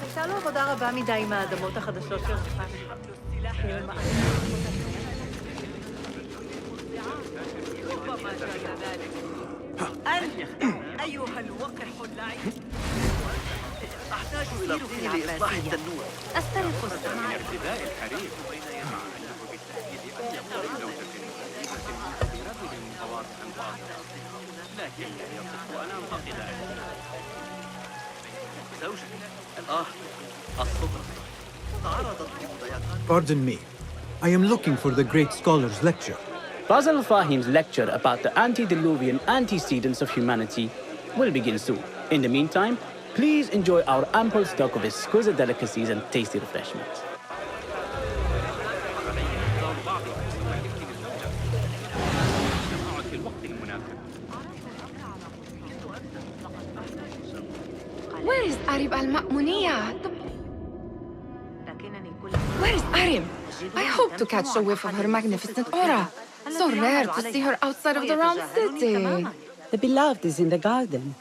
הייתה לו עבודה רבה מדי עם האדמות החדשות של רכש. أيها الوقح اللعين أحتاج إلى الطين لإصلاح التنور أسترق السماء ارتداء الحرير بين يدعى أنه بالتأكيد أن يكون زوجة كثيرة من مواقف باطلة لكن يصح أن أنتقد زوجتي الصبر تعرضت لمضايقات. Pardon me. I am looking for the great scholar's lecture. Fazil Fahim's lecture about the antediluvian antecedents of humanity will begin soon. In the meantime, please enjoy our ample stock of exquisite delicacies and tasty refreshments. Where is Arib al-Ma'muniyah? Where is Arib? I hope to catch a whiff of her magnificent aura. So rare to see her outside of the round city. The beloved is in the garden,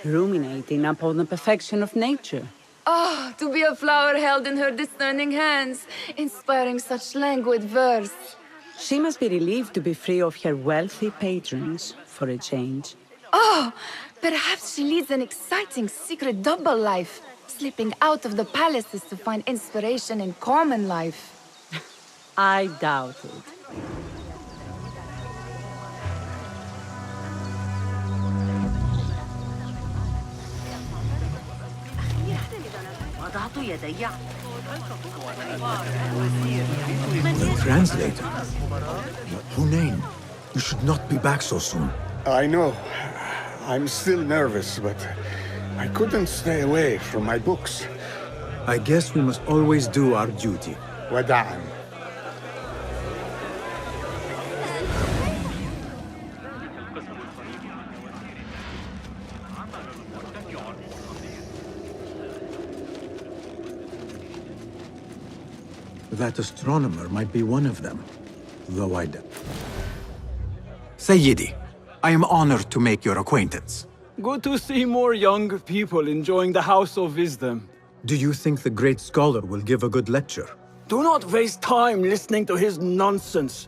ruminating upon the perfection of nature. Oh, to be a flower held in her discerning hands, inspiring such languid verse. She must be relieved to be free of her wealthy patrons, for a change. Oh, perhaps she leads an exciting secret double life, slipping out of the palaces to find inspiration in common life. I doubt it. The translator? Hunain, you should not be back so soon. I know. I'm still nervous, but I couldn't stay away from my books. I guess we must always do our duty. وداعاً. That astronomer might be one of them, though I doubt. Sayyidi, I am honored to make your acquaintance. Good to see more young people enjoying the House of Wisdom. Do you think the great scholar will give a good lecture? Do not waste time listening to his nonsense.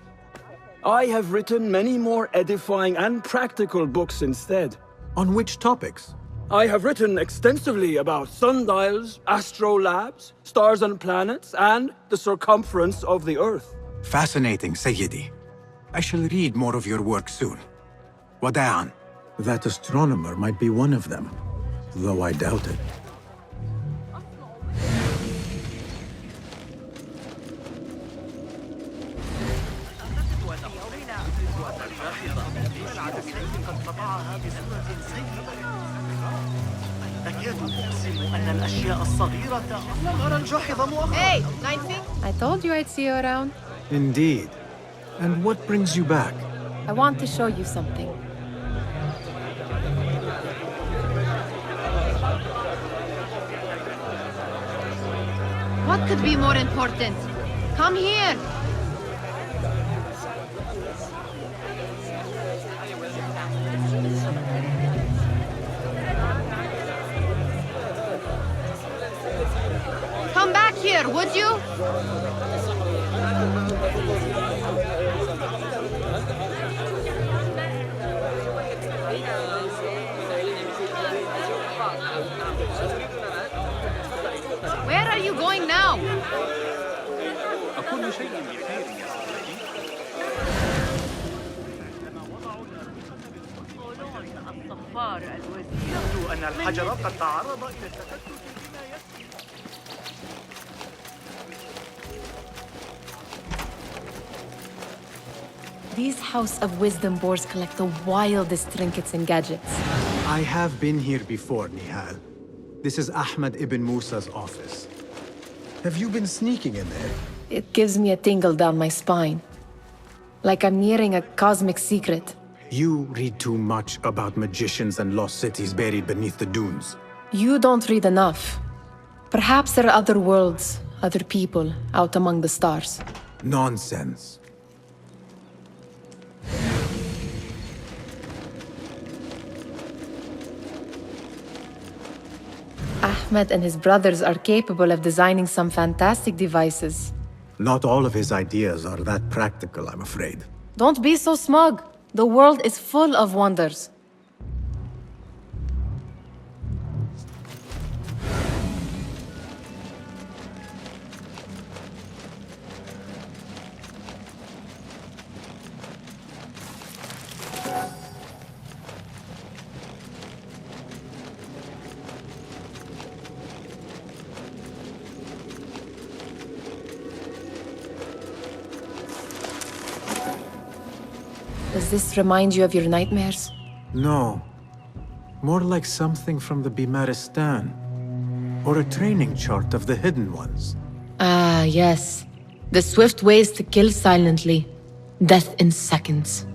I have written many more edifying and practical books instead. On which topics? I have written extensively about sundials, astrolabes, stars and planets, and the circumference of the Earth. Fascinating, Sayyidi. I shall read more of your work soon. Wada'an. That astronomer might be one of them, though I doubt it. Hey, 19? I told you I'd see you around. Indeed. And what brings you back? I want to show you something. What could be more important? Come here! Come back here, would you? Where are you going now? يبدو أن الحجر قد تعرض إلى التفتت بما يكفي. These House of Wisdom boars collect the wildest trinkets and gadgets. I have been here before, Nihal. This is Ahmed ibn Musa's office. Have you been sneaking in there? It gives me a tingle down my spine. Like I'm nearing a cosmic secret. You read too much about magicians and lost cities buried beneath the dunes. You don't read enough. Perhaps there are other worlds, other people, out among the stars. Nonsense. Ahmed and his brothers are capable of designing some fantastic devices. Not all of his ideas are that practical, I'm afraid. Don't be so smug. The world is full of wonders. Does this remind you of your nightmares? No. More like something from the Bimaristan. Or a training chart of the Hidden Ones. Ah, yes. The swift ways to kill silently. Death in seconds.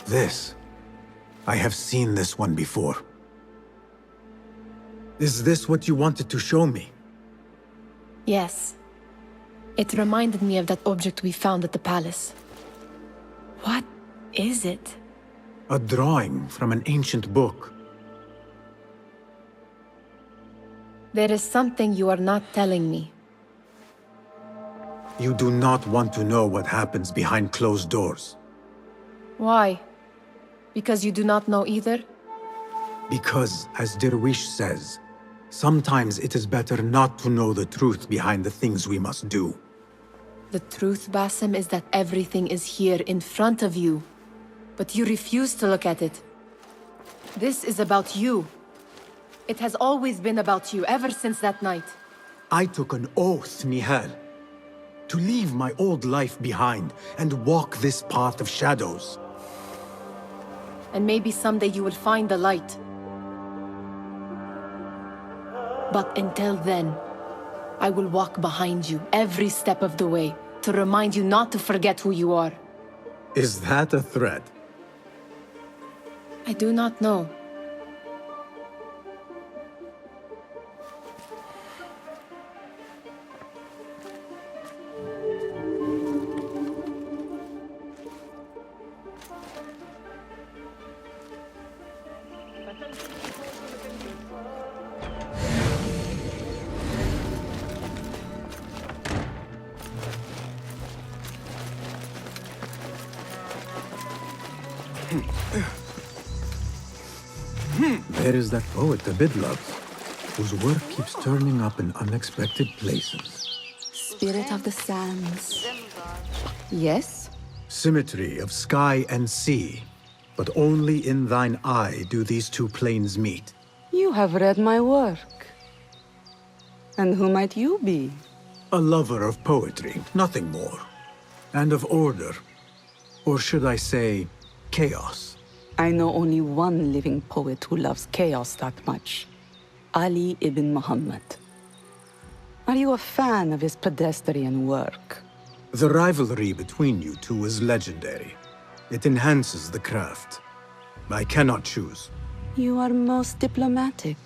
This. I have seen this one before. Is this what you wanted to show me? Yes. It reminded me of that object we found at the palace. What is it? A drawing from an ancient book. There is something you are not telling me. You do not want to know what happens behind closed doors. Why? Because you do not know either? Because, as Derwish says, sometimes it is better not to know the truth behind the things we must do. The truth, Basim, is that everything is here in front of you. But you refuse to look at it. This is about you. It has always been about you, ever since that night. I took an oath, Nihal, to leave my old life behind and walk this path of shadows. And maybe someday you will find the light. But until then, I will walk behind you every step of the way to remind you not to forget who you are. Is that a threat? I do not know. There is that poet the Bid loves, whose work keeps turning up in unexpected places. Spirit of the sands. Yes? Symmetry of sky and sea, but only in thine eye do these two planes meet. You have read my work. And who might you be? A lover of poetry, nothing more. And of order. Or should I say, chaos. I know only one living poet who loves chaos that much. Ali ibn Muhammad. Are you a fan of his pedestrian work? The rivalry between you two is legendary. It enhances the craft. I cannot choose. You are most diplomatic.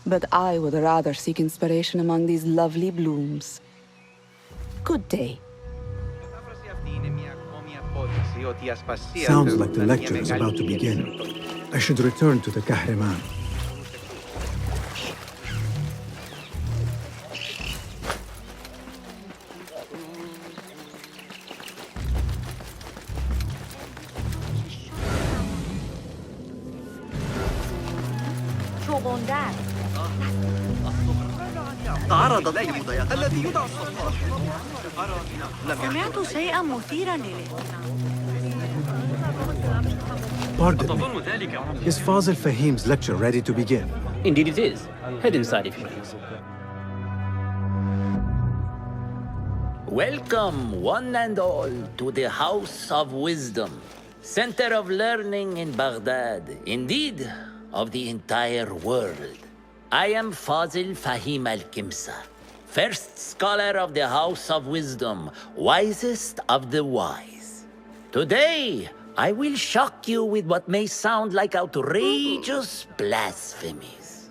But I would rather seek inspiration among these lovely blooms. Good day. Sounds like the lecture is about to begin. I should return to the Kahraman. تعرضت للمضايقة الذي يدعى الصفار. سمعت شيئا مثيرا للاهتمام. Pardon me. Is Fazil Fahim's lecture ready to begin? Indeed it is. Head inside if you please. Welcome, one and all, to the House of Wisdom, center of learning in Baghdad, indeed, of the entire world. I am Fazil Fahim al-Kimsa, first scholar of the House of Wisdom, wisest of the wise. Today, I will shock you with what may sound like outrageous blasphemies.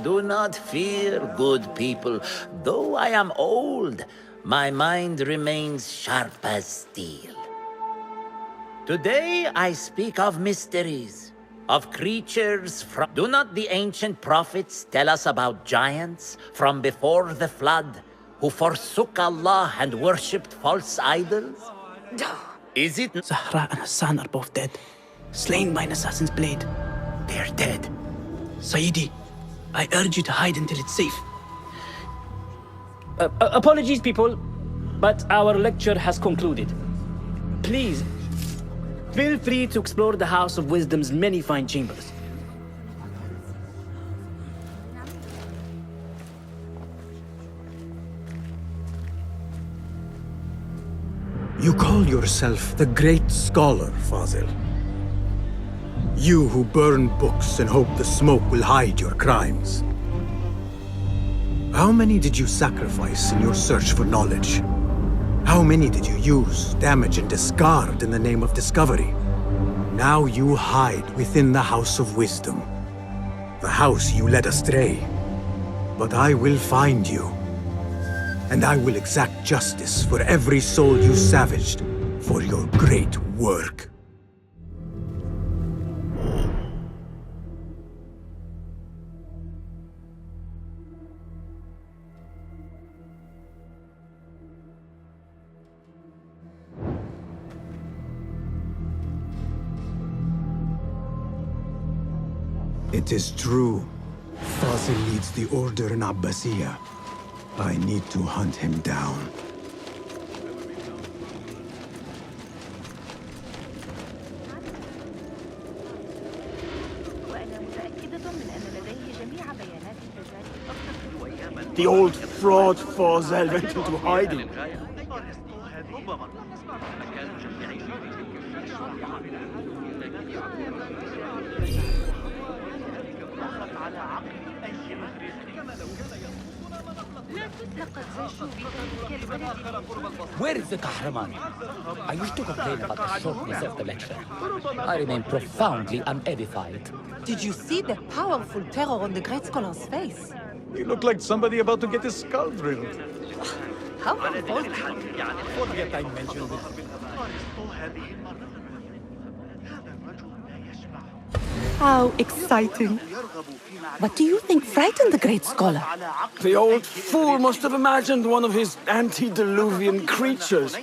Do not fear, good people. Though I am old, my mind remains sharp as steel. Today I speak of mysteries, of creatures from... Do not the ancient prophets tell us about giants from before the flood who forsook Allah and worshipped false idols? Is it... Zahra and Hassan are both dead, slain by an assassin's blade. They're dead. Sayyidi, I urge you to hide until it's safe. Apologies, people, but our lecture has concluded. Please, feel free to explore the House of Wisdom's many fine chambers. You call yourself the great scholar, Fazil. You who burn books and hope the smoke will hide your crimes. How many did you sacrifice in your search for knowledge? How many did you use, damage, and discard in the name of discovery? Now you hide within the House of Wisdom. The house you led astray. But I will find you. And I will exact justice for every soul you savaged for your great work. It is true. Fazil leads the order in Abbasiyah. I need to hunt him down. The old fraud Fazil went into hiding. Where is the Kahraman? I wish to complain about the shortness of the lecture. I remain profoundly unedified. Did you see the powerful terror on the great scholar's face? He looked like somebody about to get his skull drilled. How revolting. Forget I mentioned this. How exciting. What do you think frightened the great scholar? The old fool must have imagined one of his antediluvian creatures.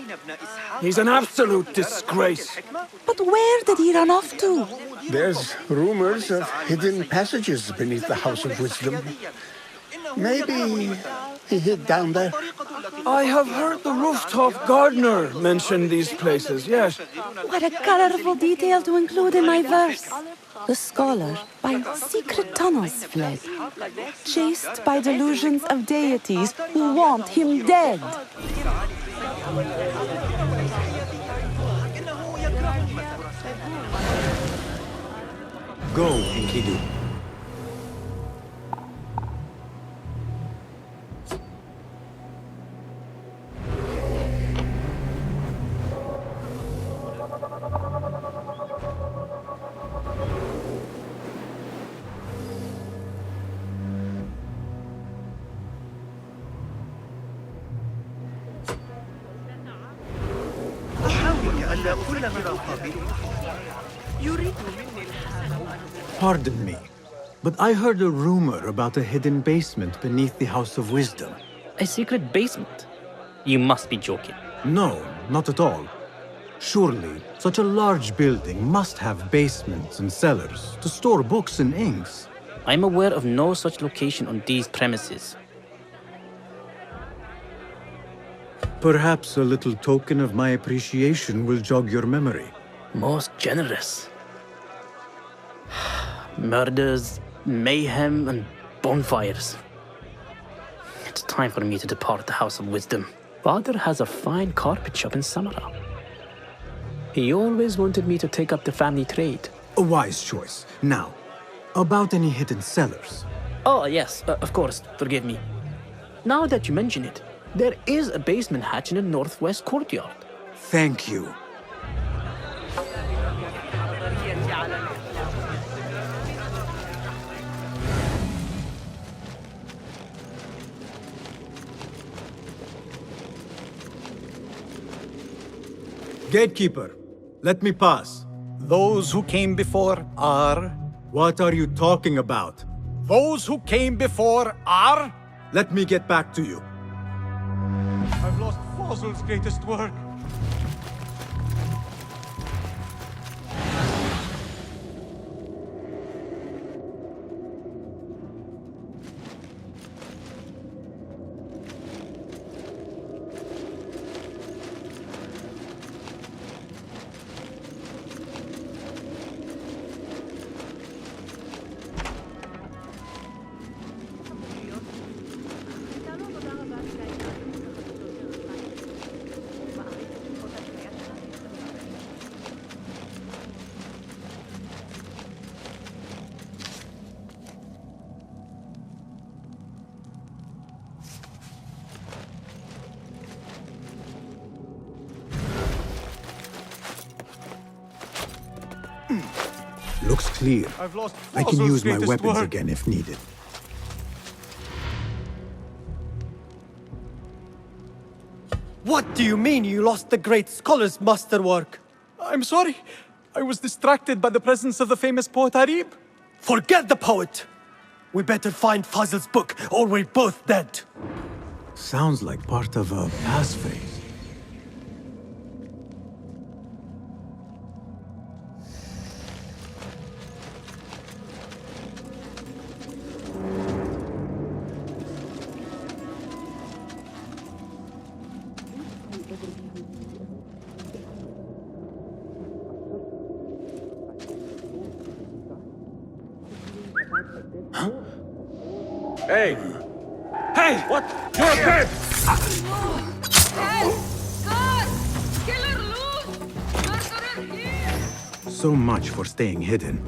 He's an absolute disgrace. But where did he run off to? There's rumors of hidden passages beneath the House of Wisdom. Maybe he hid down there. I have heard the rooftop gardener mention these places, yes. What a colorful detail to include in my verse. The scholar by secret tunnels fled, chased by delusions of deities who want him dead. Go, Enkidu. Pardon me, but I heard a rumor about a hidden basement beneath the House of Wisdom. A secret basement? You must be joking. No, not at all. Surely, such a large building must have basements and cellars to store books and inks. I'm aware of no such location on these premises. Perhaps a little token of my appreciation will jog your memory. Most generous. Murders, mayhem, and bonfires. It's time for me to depart the House of Wisdom. Father has a fine carpet shop in Samara. He always wanted me to take up the family trade. A wise choice. Now, about any hidden cellars? Oh, yes, of course, forgive me. Now that you mention it, there is a basement hatch in the northwest courtyard. Thank you. Gatekeeper, let me pass. Those who came before are... What are you talking about? Those who came before are... Let me get back to you. I've lost Fazil's greatest work. Looks clear. I've lost I can Fazil's use my greatest weapons work. again if needed. What do you mean you lost the great scholar's masterwork? I'm sorry. I was distracted by the presence of the famous poet Arib. Forget the poet! We better find Fazil's book, or we're both dead. Sounds like part of a passphrase. Hey! Hey! What? You're dead! So much for staying hidden.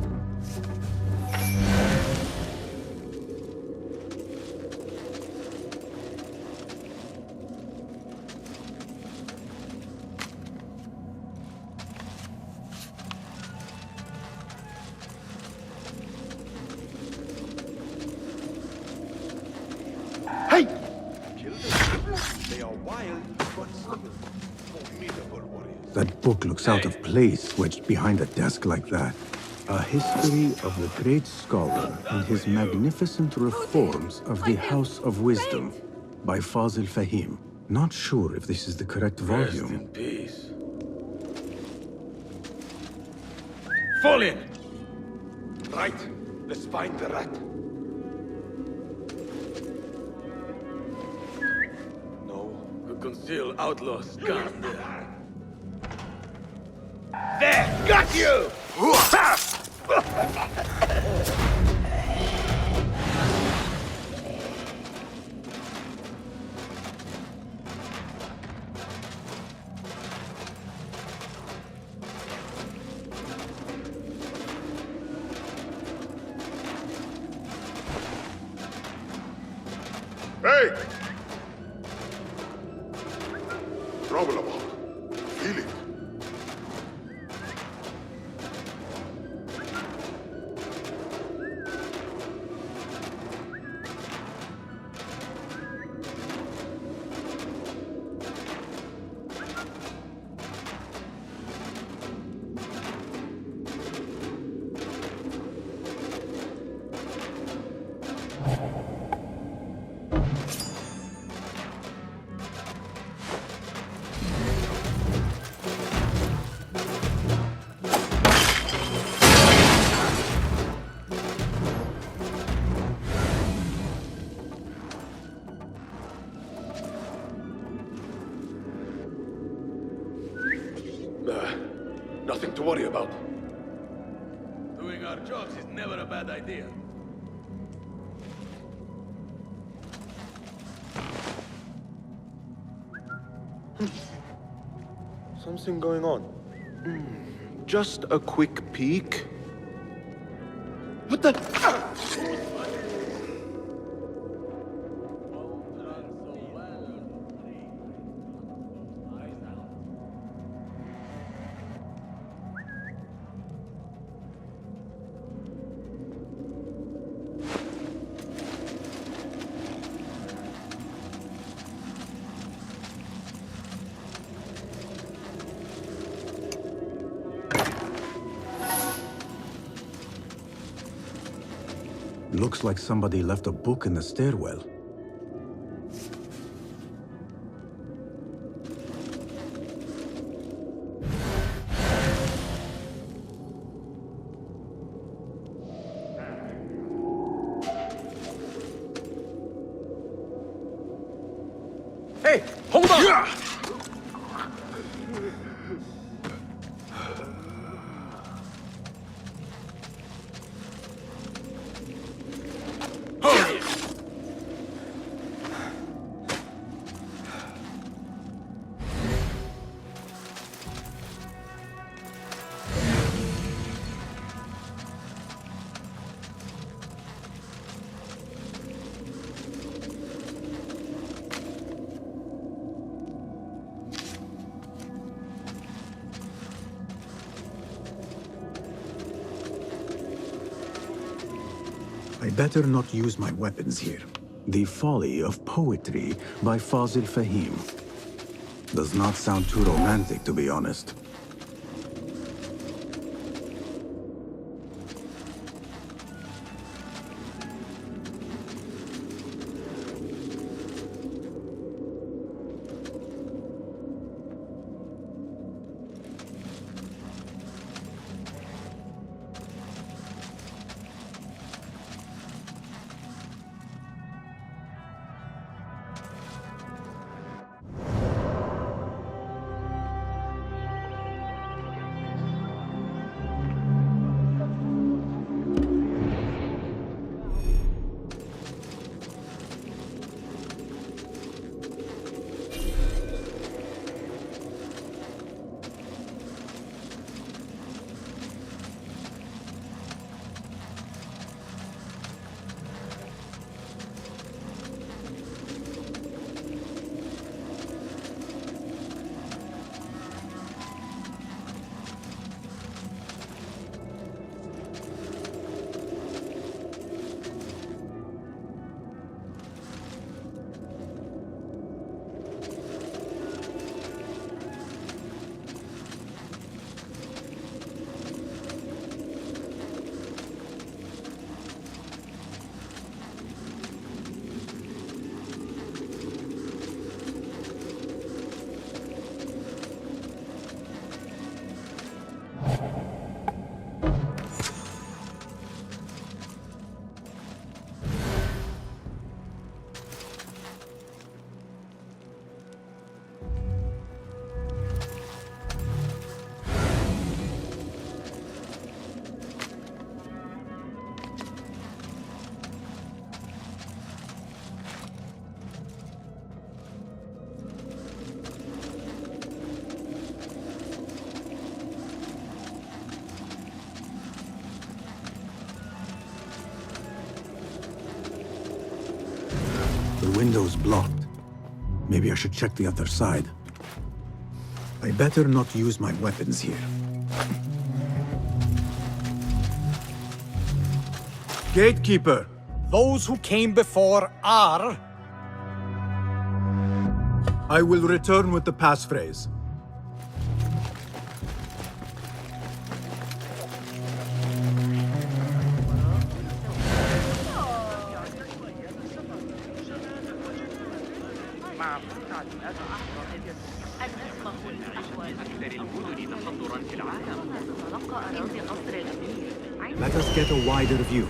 Hey! They are wild, but formidable warriors. That book looks out of place wedged behind a desk like that. A history of the great scholar and his magnificent reforms of the House of Wisdom by Fazil Fahim. Not sure if this is the correct volume. Rest in peace. Fall in! Right, let's find the rat. No, a concealed outlaw scum there. There! Got you! Hey! Trouble about. Feel it. Nothing to worry about. Doing our jobs is never a bad idea. Something going on. Just a quick peek. What the? Looks like somebody left a book in the stairwell. Hey, hold on! I better not use my weapons here. The Folly of Poetry by Fazil Fahim. Does not sound too romantic, to be honest. The window's blocked. Maybe I should check the other side. I better not use my weapons here. Gatekeeper! Those who came before are... I will return with the passphrase. Let us get a wider view.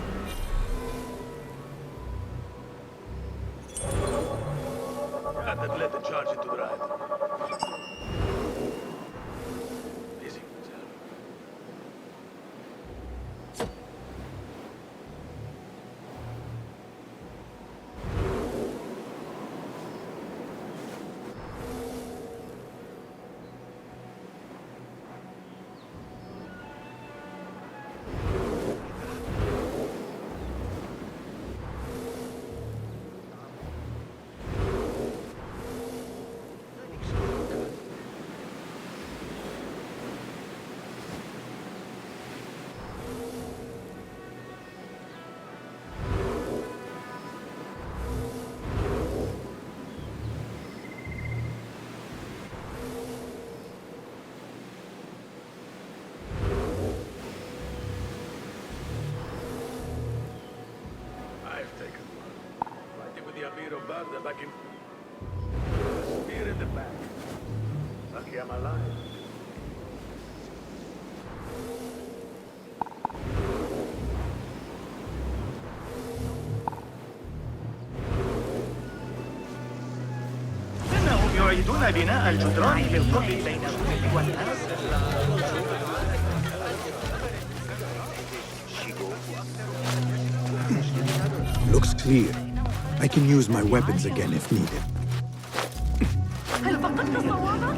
Let the charge into the right. Easy. they're back in. Spear in the back. Lucky I'm alive. إنهم يعيدون بناء الجدران بالقرب بين الروح والناس. Looks clear. I can use my weapons again if needed. هل فقدت صوابك؟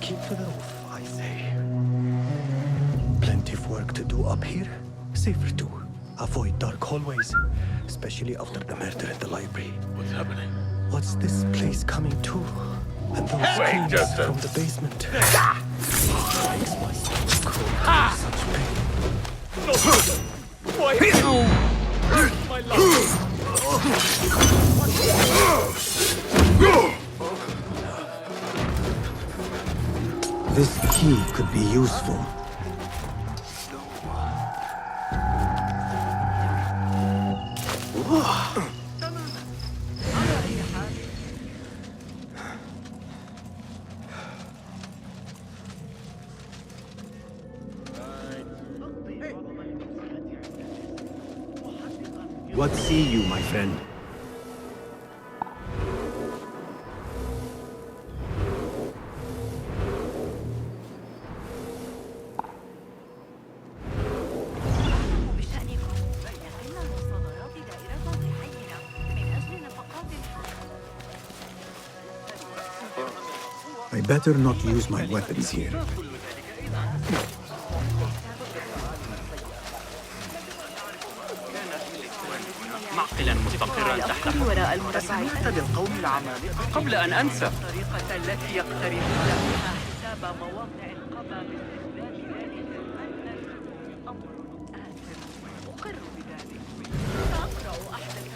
Keep to the roof, I say. Plenty of work to do up here. Safer too. Avoid dark hallways, especially after the murder at the library. What's happening? What's this place coming to? And those screams from the basement. Makes my stomach crawl to such pain. Why? My love. This key could be useful. What see you, my friend? I better not use my weapons here. معقلا مستقرا تحت وراء المربعات بالقوم العمالقة قبل أن أنسى الطريقة التي يقتربون بها حساب مواقع القضاء باستخدام ذلك أمر آثم أقر بذلك سأقرأ أحدث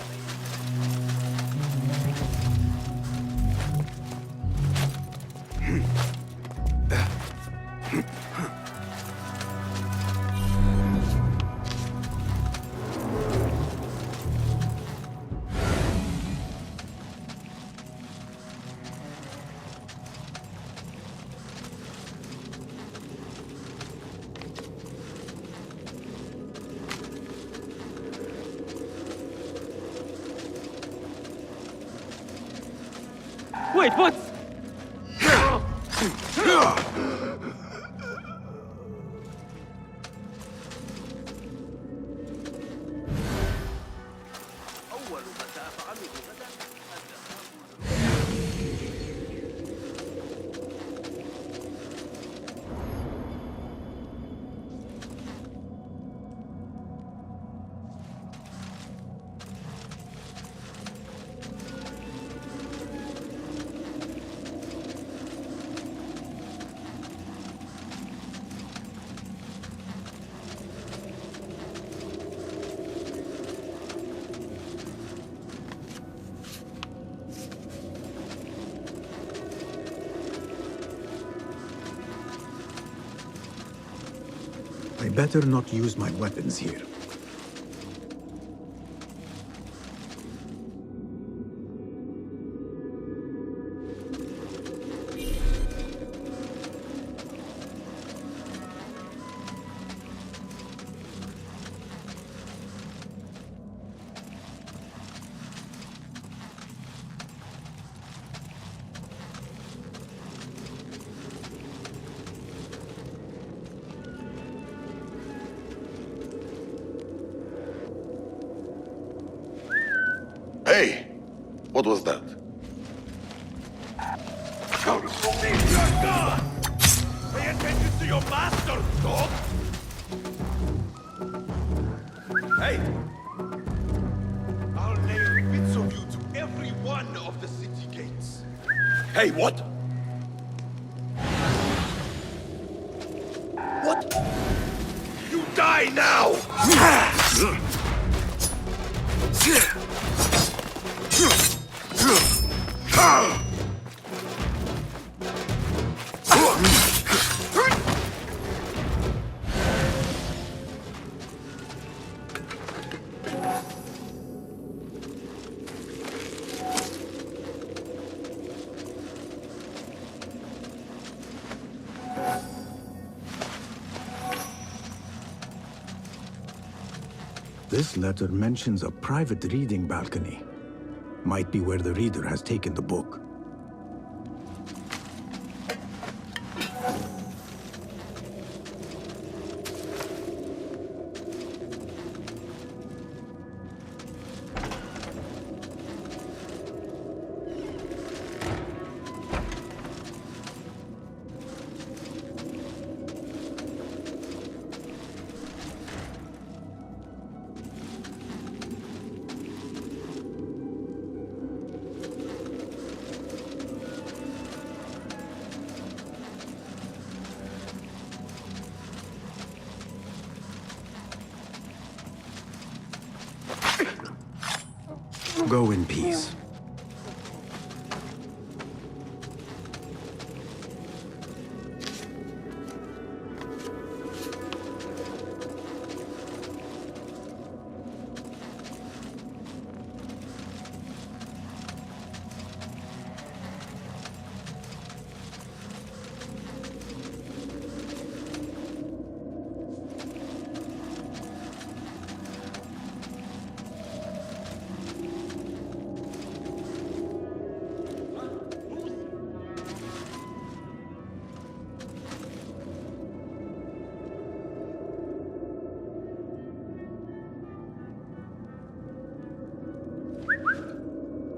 Wait, what? I better not use my weapons here. Hey! What was that? Pay attention to your master, dog! Hey! I'll nail bits of you to every one of the city gates. Hey, what? What? You die now! This letter mentions a private reading balcony. Might be where the reader has taken the book. Go in peace.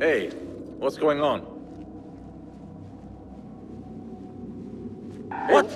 Hey, what's going on? What?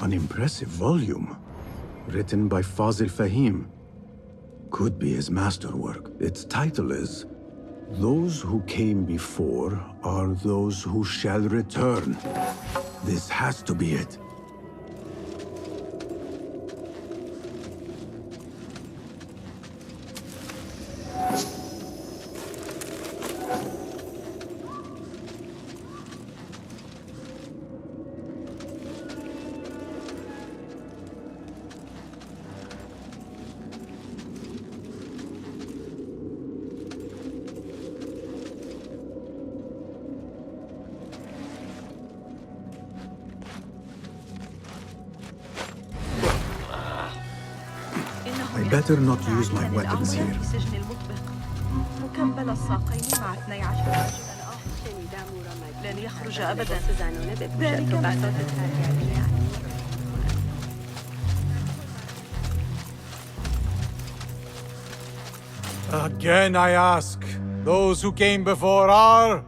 An impressive volume, written by Fazil Fahim. Could be his masterwork. Its title is, "Those who came before are those who shall return." This has to be it. I better not use my weapons here. مكمل الساقين مع 12 رجلا لن يخرج أبدا. ذلك Again I ask, those who came before are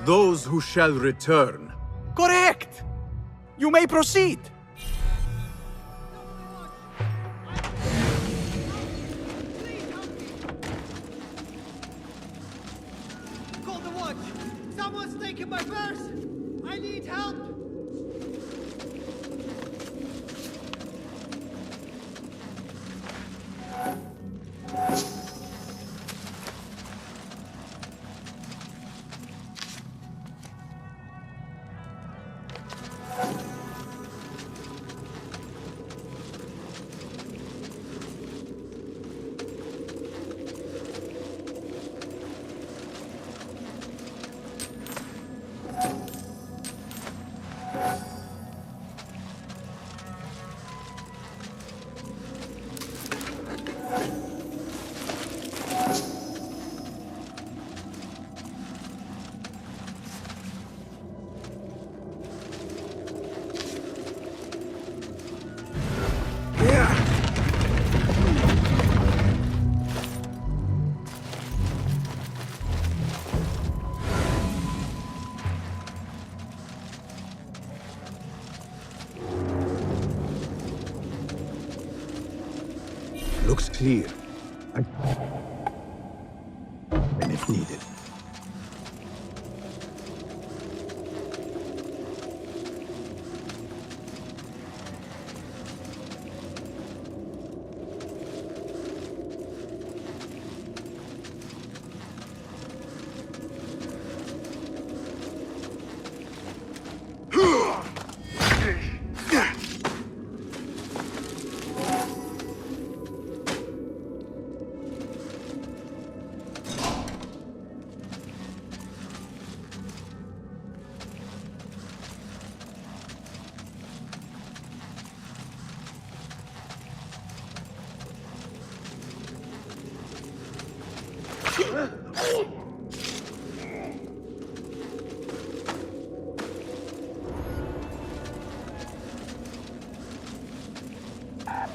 those who shall return. correct! You may proceed! Call the watch! Someone's taken my purse! I need help! Looks clear. And if needed.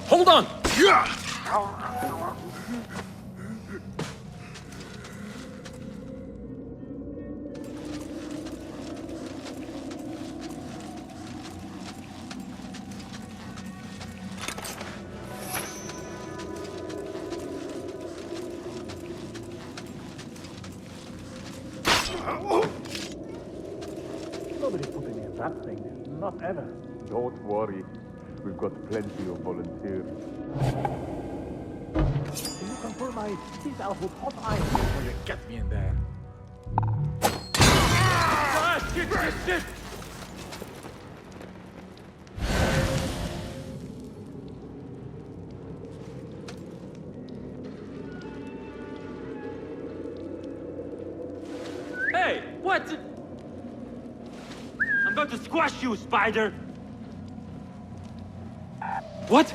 Hold on! Nobody put any of that thing. Not ever. Don't worry. We've got plenty of volunteers. You can pull my teeth out with hot iron before you get me in there. Ah, shit! Hey, what? I'm going to squash you, spider! What?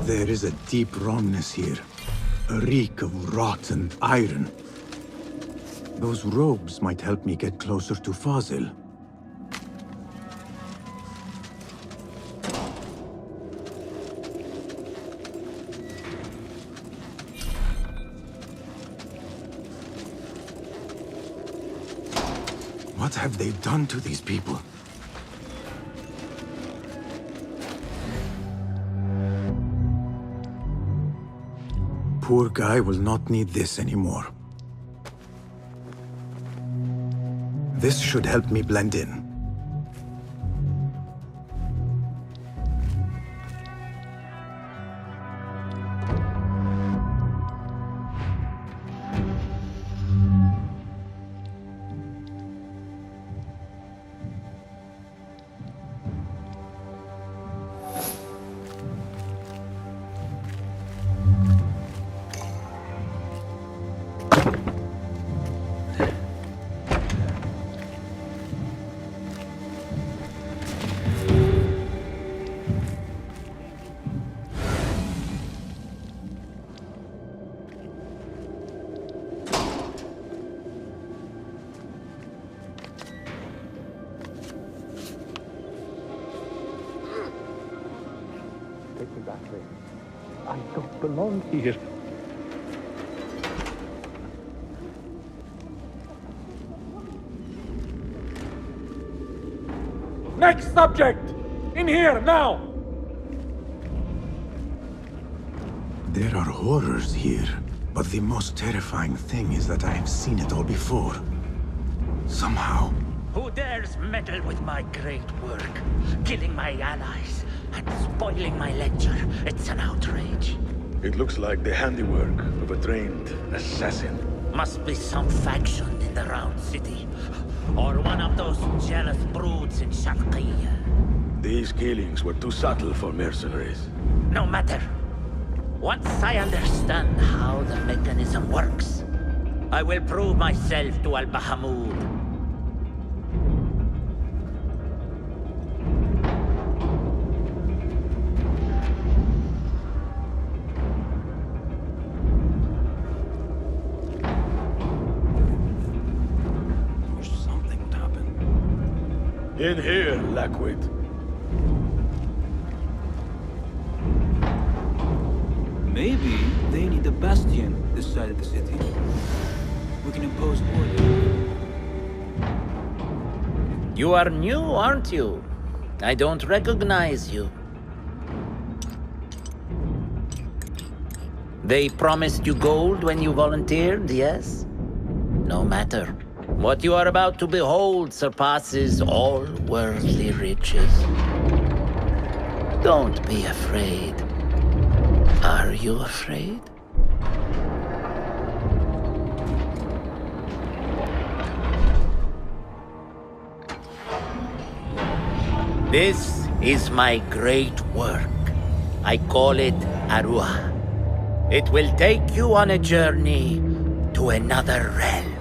There is a deep wrongness here. A reek of rot and iron. Those robes might help me get closer to Fazil. What have they done to these people? Poor guy will not need this anymore. This should help me blend in. Take me back there. I don't belong here. Next subject! In here, now! There are horrors here, but the most terrifying thing is that I have seen it all before. Somehow. Who dares meddle with my great work? Killing my allies and spoiling my lecture. It's an outrage. It looks like the handiwork of a trained assassin. Must be some faction in the Round City. Or one of those jealous broods in Sharqiyya. These killings were too subtle for mercenaries. No matter. Once I understand how the mechanism works, I will prove myself to Al-Bahamud. In here, Lackwit. Maybe they need a bastion this side of the city. We can impose order. You are new, aren't you? I don't recognize you. They promised you gold when you volunteered, yes? No matter. What you are about to behold surpasses all worldly riches. Don't be afraid. Are you afraid? This is my great work. I call it Aruah. It will take you on a journey to another realm.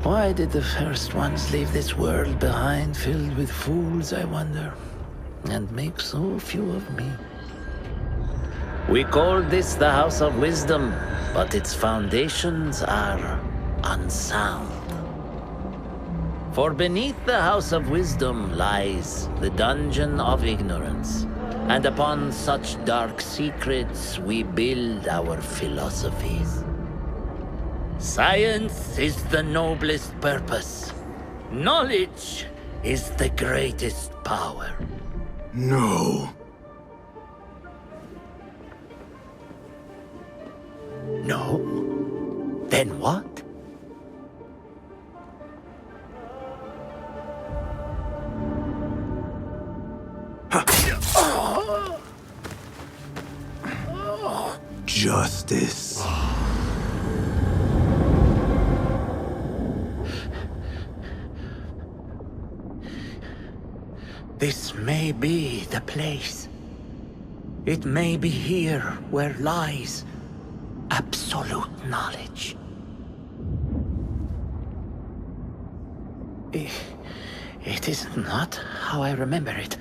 Why did the first ones leave this world behind filled with fools, I wonder, and make so few of me? We call this the House of Wisdom, but its foundations are unsound. For beneath the House of Wisdom lies the Dungeon of Ignorance, and upon such dark secrets we build our philosophies. Science is the noblest purpose. Knowledge is the greatest power. No. No? Then what? Justice. This may be the place. It may be here where lies absolute knowledge. It is not how I remember it.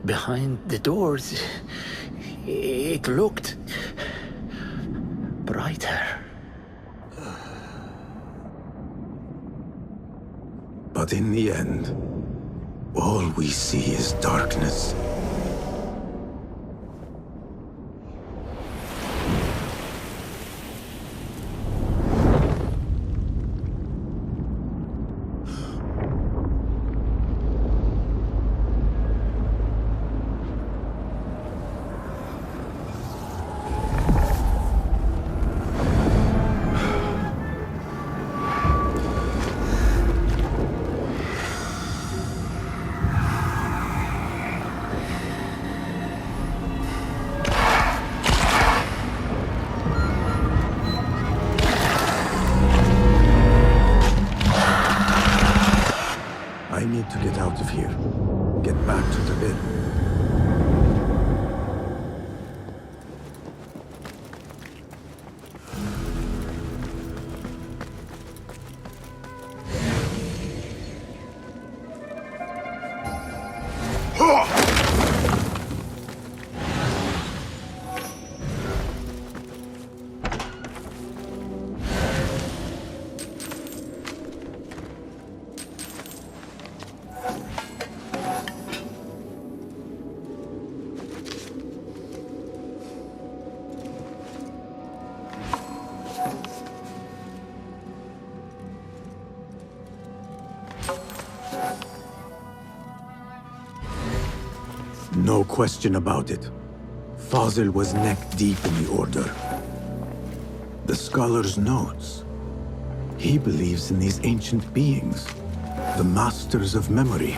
Behind the doors, it looked brighter. But in the end, all we see is darkness. I need to get out of here. Get back to the bin. No question about it. Fazil was neck-deep in the Order. The scholar's notes. He believes in these ancient beings, the masters of memory.